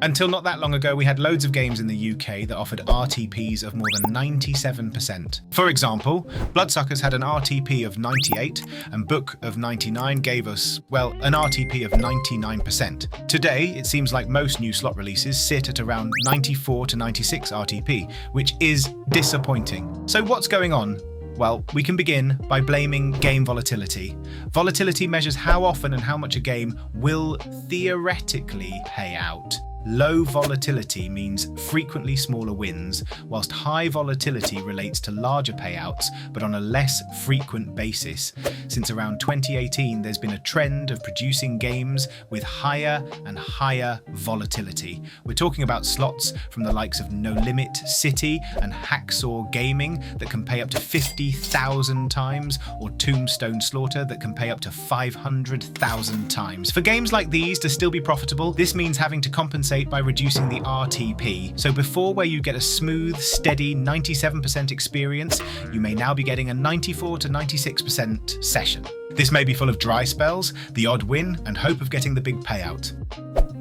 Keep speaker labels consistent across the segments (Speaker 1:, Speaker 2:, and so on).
Speaker 1: Until not that long ago, we had loads of games in the UK that offered RTPs of more than 97%. For example, Bloodsuckers had an RTP of 98, and Book of 99 gave us, well, an RTP of 99%. Today, it seems like most new slot releases sit at around 94 to 96 RTP, which is disappointing. So what's going on? Well, we can begin by blaming game volatility. Volatility measures how often and how much a game will theoretically pay out. Low volatility means frequently smaller wins, whilst high volatility relates to larger payouts, but on a less frequent basis. Since around 2018, there's been a trend of producing games with higher and higher volatility. We're talking about slots from the likes of No Limit City and Hacksaw Gaming that can pay up to 50,000 times, or Tombstone Slaughter that can pay up to 500,000 times. For games like these to still be profitable, this means having to compensate by reducing the RTP. So before, where you get a smooth, steady 97% experience, you may now be getting a 94 to 96% session. This may be full of dry spells, the odd win, and hope of getting the big payout.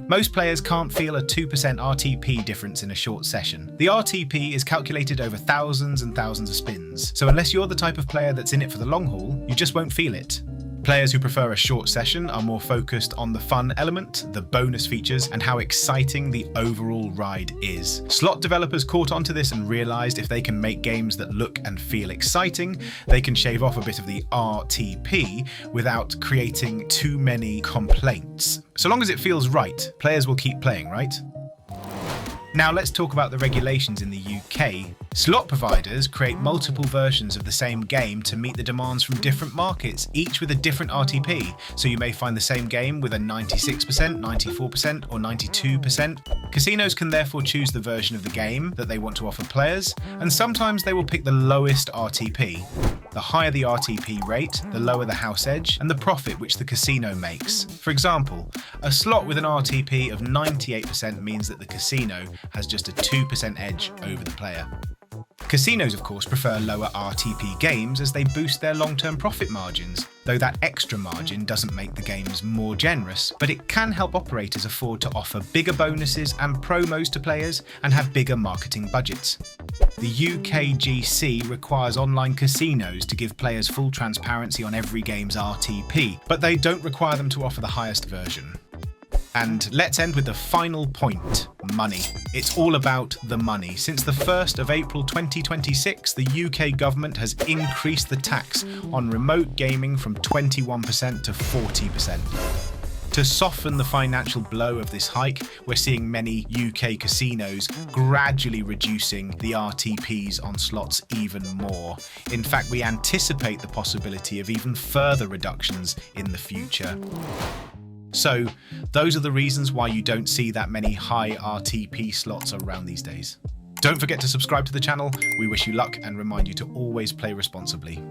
Speaker 1: Most players can't feel a 2% RTP difference in a short session. The RTP is calculated over thousands and thousands of spins, so unless you're the type of player that's in it for the long haul, you just won't feel it. Players who prefer a short session are more focused on the fun element, the bonus features, and how exciting the overall ride is. Slot developers caught onto this and realized if they can make games that look and feel exciting, they can shave off a bit of the RTP without creating too many complaints. So long as it feels right, players will keep playing, right? Now let's talk about the regulations in the UK. Slot providers create multiple versions of the same game to meet the demands from different markets, each with a different RTP. So you may find the same game with a 96%, 94% or 92%. Casinos can therefore choose the version of the game that they want to offer players, and sometimes they will pick the lowest RTP. The higher the RTP rate, the lower the house edge and the profit which the casino makes. For example, a slot with an RTP of 98% means that the casino has just a 2% edge over the player. Casinos, of course, prefer lower RTP games as they boost their long-term profit margins, though that extra margin doesn't make the games more generous, but it can help operators afford to offer bigger bonuses and promos to players and have bigger marketing budgets. The UKGC requires online casinos to give players full transparency on every game's RTP, but they don't require them to offer the highest version. And let's end with the final point, money. It's all about the money. Since the 1st of April 2026, the UK government has increased the tax on remote gaming from 21% to 40%. To soften the financial blow of this hike, we're seeing many UK casinos gradually reducing the RTPs on slots even more. In fact, we anticipate the possibility of even further reductions in the future. So, those are the reasons why you don't see that many high RTP slots around these days. Don't forget to subscribe to the channel. We wish you luck and remind you to always play responsibly.